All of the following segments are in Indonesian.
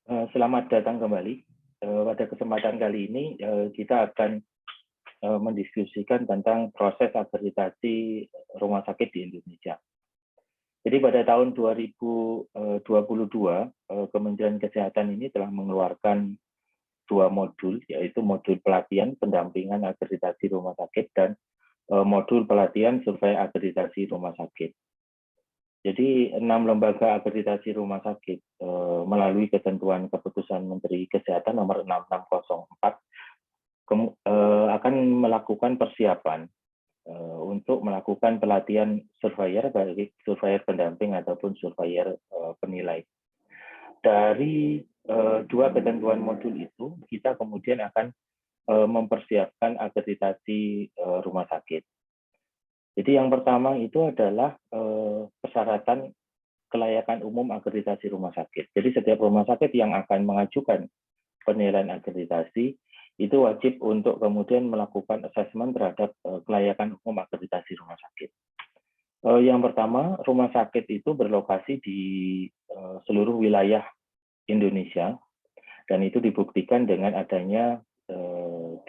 Selamat datang kembali. Pada kesempatan kali ini kita akan mendiskusikan tentang proses akreditasi rumah sakit di Indonesia. Jadi pada tahun 2022, Kementerian Kesehatan ini telah mengeluarkan dua modul, yaitu modul pelatihan pendampingan akreditasi rumah sakit dan modul pelatihan survei akreditasi rumah sakit. Jadi 6 lembaga akreditasi rumah sakit melalui ketentuan keputusan Menteri Kesehatan nomor 6604 akan melakukan persiapan untuk melakukan pelatihan surveyor, baik surveyor pendamping ataupun surveyor penilai. Dari dua ketentuan modul itu, kita kemudian akan mempersiapkan akreditasi rumah sakit. Jadi yang pertama itu adalah persyaratan kelayakan umum akreditasi rumah sakit. Jadi setiap rumah sakit yang akan mengajukan penilaian akreditasi itu wajib untuk kemudian melakukan asesmen terhadap kelayakan umum akreditasi rumah sakit. Yang pertama, rumah sakit itu berlokasi di seluruh wilayah Indonesia dan itu dibuktikan dengan adanya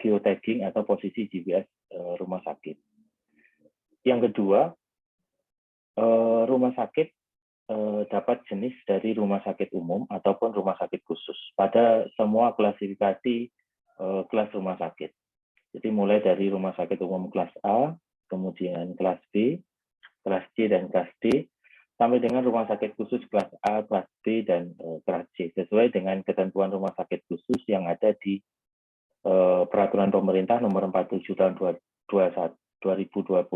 geotagging atau posisi GPS rumah sakit. Yang kedua, rumah sakit dapat jenis dari rumah sakit umum ataupun rumah sakit khusus pada semua klasifikasi kelas rumah sakit. Jadi mulai dari rumah sakit umum kelas A, kemudian kelas B, kelas C, dan kelas D, sampai dengan rumah sakit khusus kelas A, kelas B, dan kelas C, sesuai dengan ketentuan rumah sakit khusus yang ada di Peraturan Pemerintah Nomor 47 Tahun 2021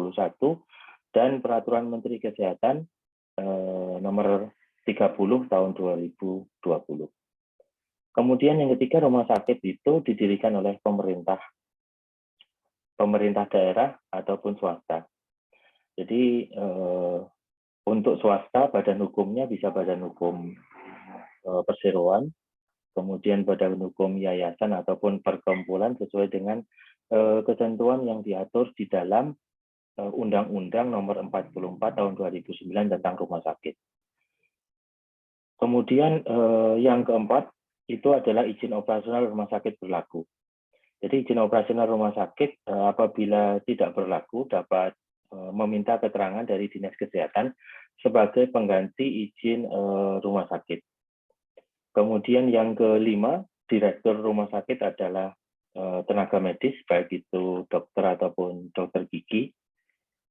dan Peraturan Menteri Kesehatan Nomor 30 Tahun 2020. Kemudian yang ketiga, rumah sakit itu didirikan oleh pemerintah daerah ataupun swasta. Jadi untuk swasta badan hukumnya bisa badan hukum perseroan, kemudian badan hukum yayasan ataupun perkumpulan sesuai dengan ketentuan yang diatur di dalam Undang-Undang Nomor 44 Tahun 2009 tentang rumah sakit. Kemudian yang keempat itu adalah izin operasional rumah sakit berlaku. Jadi izin operasional rumah sakit apabila tidak berlaku dapat meminta keterangan dari Dinas Kesehatan sebagai pengganti izin rumah sakit. Kemudian yang kelima, direktur rumah sakit adalah tenaga medis, baik itu dokter ataupun dokter gigi.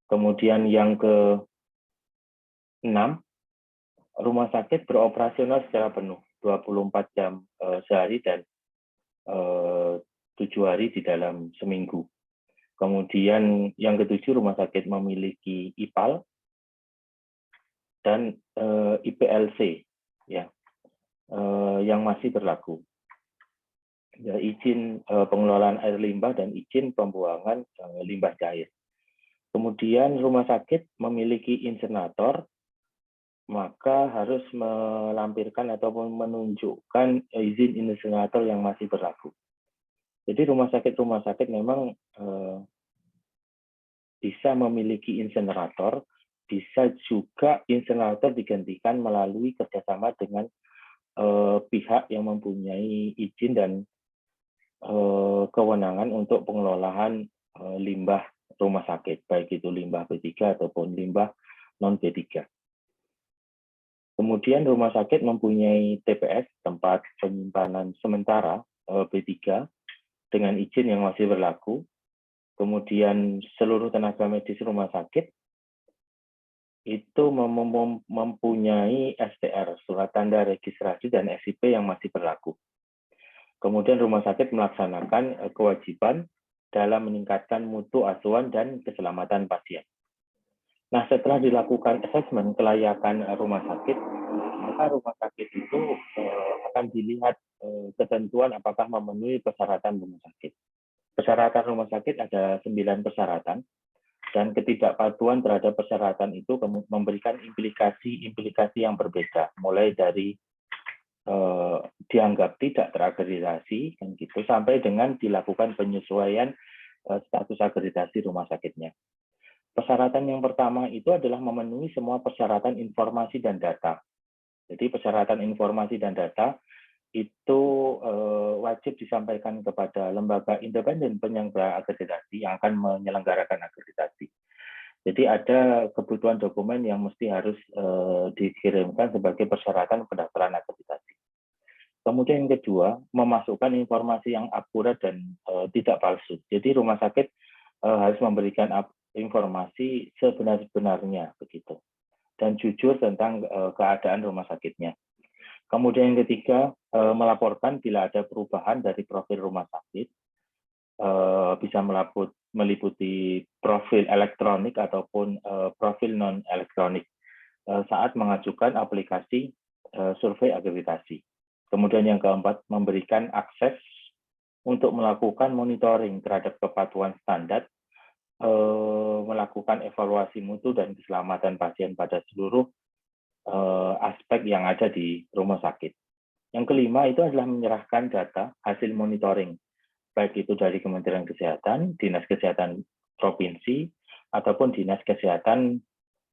Kemudian yang ke-6, rumah sakit beroperasional secara penuh, 24 jam sehari dan 7 hari di dalam seminggu. Kemudian yang ke-7, rumah sakit memiliki IPAL dan IPLC, ya, yang masih berlaku. Ya, izin pengelolaan air limbah dan izin pembuangan limbah cair. Kemudian rumah sakit memiliki insenerator, maka harus melampirkan ataupun menunjukkan izin insenerator yang masih berlaku. Jadi rumah sakit memang bisa memiliki insenerator, bisa juga insenerator digantikan melalui kerjasama dengan pihak yang mempunyai izin dan kewenangan untuk pengelolaan limbah rumah sakit, baik itu limbah B3 ataupun limbah non B3. Kemudian rumah sakit mempunyai TPS, tempat penyimpanan sementara B3, dengan izin yang masih berlaku. Kemudian seluruh tenaga medis rumah sakit itu mempunyai STR, surat tanda registrasi dan SIP yang masih berlaku. Kemudian rumah sakit melaksanakan kewajiban dalam meningkatkan mutu asuhan dan keselamatan pasien. Nah, setelah dilakukan asesmen kelayakan rumah sakit, maka rumah sakit itu akan dilihat ketentuan apakah memenuhi persyaratan rumah sakit. Persyaratan rumah sakit ada 9 persyaratan, dan ketidakpatuhan terhadap persyaratan itu memberikan implikasi yang berbeda, mulai dari dianggap tidak terakreditasi, kan gitu, sampai dengan dilakukan penyesuaian status akreditasi rumah sakitnya. Persyaratan yang pertama itu adalah memenuhi semua persyaratan informasi dan data. Jadi persyaratan informasi dan data itu wajib disampaikan kepada lembaga independen penyelenggara akreditasi yang akan menyelenggarakan akreditasi. Jadi ada kebutuhan dokumen yang mesti harus dikirimkan sebagai persyaratan pendaftaran akreditasi. Kemudian yang kedua, memasukkan informasi yang akurat dan tidak palsu. Jadi rumah sakit harus memberikan informasi sebenar-benarnya begitu dan jujur tentang keadaan rumah sakitnya. Kemudian yang ketiga, melaporkan bila ada perubahan dari profil rumah sakit, bisa meliputi profil elektronik ataupun profil non elektronik saat mengajukan aplikasi survei akreditasi. Kemudian yang keempat, memberikan akses untuk melakukan monitoring terhadap kepatuhan standar, melakukan evaluasi mutu dan keselamatan pasien pada seluruh aspek yang ada di rumah sakit. Yang kelima itu adalah menyerahkan data hasil monitoring, baik itu dari Kementerian Kesehatan, Dinas Kesehatan Provinsi, ataupun Dinas Kesehatan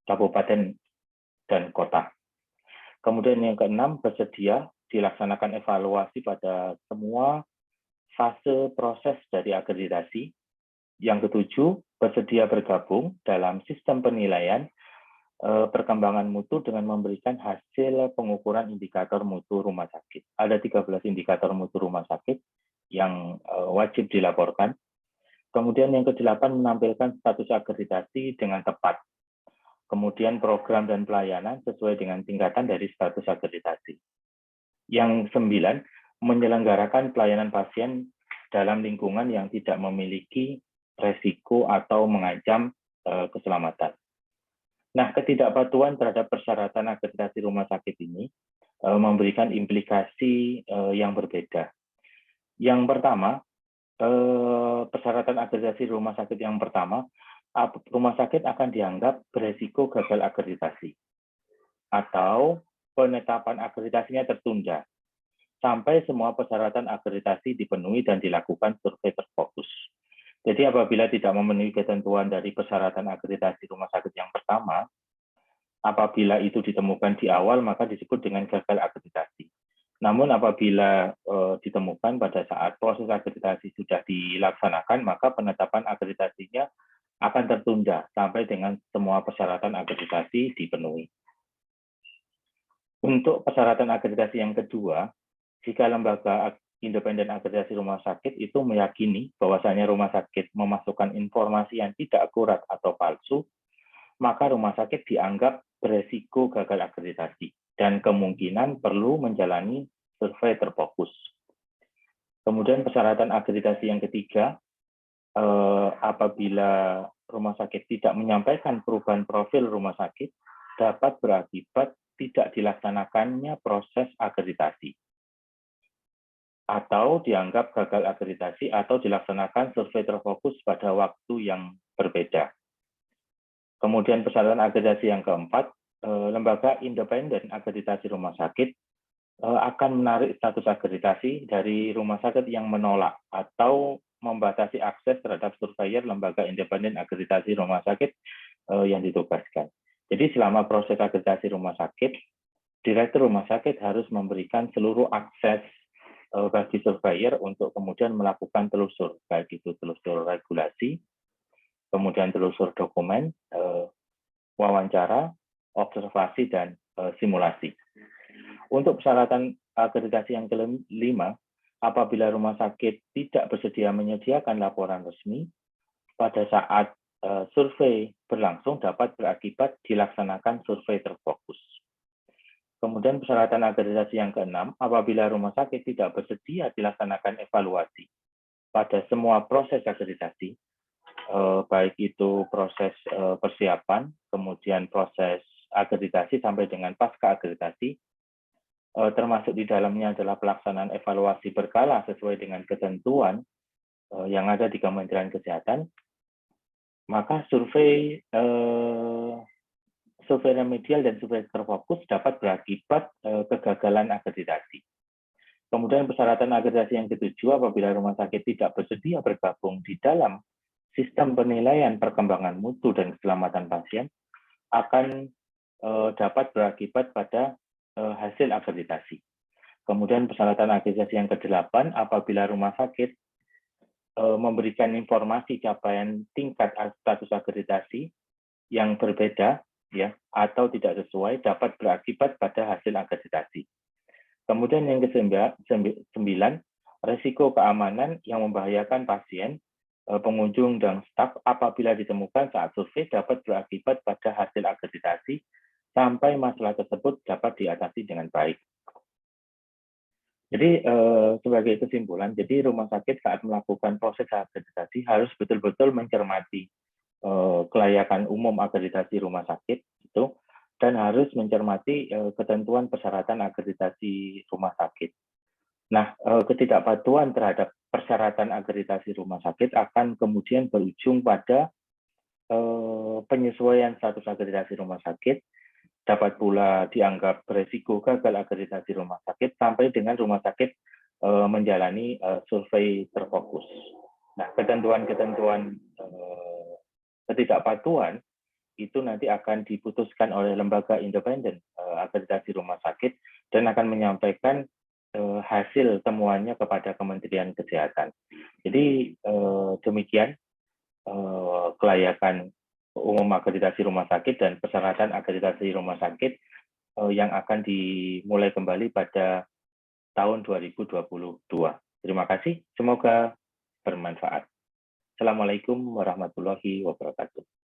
Kabupaten dan Kota. Kemudian yang keenam, bersedia dilaksanakan evaluasi pada semua fase proses dari akreditasi. Yang ketujuh, bersedia bergabung dalam sistem penilaian perkembangan mutu dengan memberikan hasil pengukuran indikator mutu rumah sakit. Ada 13 indikator mutu rumah sakit yang wajib dilaporkan. Kemudian yang kedelapan, menampilkan status akreditasi dengan tepat. Kemudian program dan pelayanan sesuai dengan tingkatan dari status akreditasi. Yang 9, menyelenggarakan pelayanan pasien dalam lingkungan yang tidak memiliki resiko atau mengancam keselamatan. Nah, ketidakpatuhan terhadap persyaratan akreditasi rumah sakit ini memberikan implikasi yang berbeda. Yang pertama, persyaratan akreditasi rumah sakit yang pertama, rumah sakit akan dianggap beresiko gagal akreditasi atau penetapan akreditasinya tertunda sampai semua persyaratan akreditasi dipenuhi dan dilakukan survei terfokus. Jadi apabila tidak memenuhi ketentuan dari persyaratan akreditasi rumah sakit yang pertama, apabila itu ditemukan di awal maka disebut dengan gagal akreditasi. Namun apabila ditemukan pada saat proses akreditasi sudah dilaksanakan, maka penetapan akreditasinya akan tertunda sampai dengan semua persyaratan akreditasi dipenuhi. Untuk persyaratan akreditasi yang kedua, jika lembaga independen akreditasi rumah sakit itu meyakini bahwasanya rumah sakit memasukkan informasi yang tidak akurat atau palsu, maka rumah sakit dianggap beresiko gagal akreditasi dan kemungkinan perlu menjalani survei terfokus. Kemudian persyaratan akreditasi yang ketiga, apabila rumah sakit tidak menyampaikan perubahan profil rumah sakit, dapat berakibat tidak dilaksanakannya proses akreditasi atau dianggap gagal akreditasi atau dilaksanakan survei terfokus pada waktu yang berbeda. Kemudian persyaratan akreditasi yang keempat, lembaga independen akreditasi rumah sakit akan menarik status akreditasi dari rumah sakit yang menolak atau membatasi akses terhadap surveyor lembaga independen akreditasi rumah sakit yang ditugaskan. Jadi selama proses akreditasi rumah sakit, direktur rumah sakit harus memberikan seluruh akses bagi surveyor untuk kemudian melakukan telusur, baik itu telusur regulasi, kemudian telusur dokumen, wawancara, observasi, dan simulasi. Untuk persyaratan akreditasi yang kelima, apabila rumah sakit tidak bersedia menyediakan laporan resmi, pada saat survei berlangsung dapat berakibat dilaksanakan survei terfokus. Kemudian persyaratan akreditasi yang keenam, apabila rumah sakit tidak bersedia dilaksanakan evaluasi pada semua proses akreditasi, baik itu proses persiapan, kemudian proses akreditasi sampai dengan pasca akreditasi, termasuk di dalamnya adalah pelaksanaan evaluasi berkala sesuai dengan ketentuan yang ada di Kementerian Kesehatan, maka survei remedial dan survei terfokus dapat berakibat kegagalan akreditasi. Kemudian persyaratan akreditasi yang ketujuh, apabila rumah sakit tidak bersedia bergabung di dalam sistem penilaian perkembangan mutu dan keselamatan pasien, akan dapat berakibat pada hasil akreditasi. Kemudian persyaratan akreditasi yang ke-8, apabila rumah sakit memberikan informasi capaian tingkat status akreditasi yang berbeda ya atau tidak sesuai dapat berakibat pada hasil akreditasi. Kemudian yang ke-9, risiko keamanan yang membahayakan pasien, pengunjung dan staf apabila ditemukan saat survei dapat berakibat pada hasil akreditasi sampai masalah tersebut dapat diatasi dengan baik. Jadi sebagai kesimpulan, jadi rumah sakit saat melakukan proses akreditasi harus betul-betul mencermati kelayakan umum akreditasi rumah sakit itu dan harus mencermati ketentuan persyaratan akreditasi rumah sakit. Nah, ketidakpatuhan terhadap persyaratan akreditasi rumah sakit akan kemudian berujung pada penyesuaian status akreditasi rumah sakit, dapat pula dianggap beresiko gagal akreditasi rumah sakit sampai dengan rumah sakit menjalani survei terfokus. Nah, ketentuan-ketentuan ketidakpatuhan itu nanti akan diputuskan oleh lembaga independen akreditasi rumah sakit dan akan menyampaikan hasil temuannya kepada Kementerian Kesehatan. Jadi demikian kelayakan umum akreditasi rumah sakit dan persyaratan akreditasi rumah sakit yang akan dimulai kembali pada tahun 2022. Terima kasih, semoga bermanfaat. Assalamualaikum warahmatullahi wabarakatuh.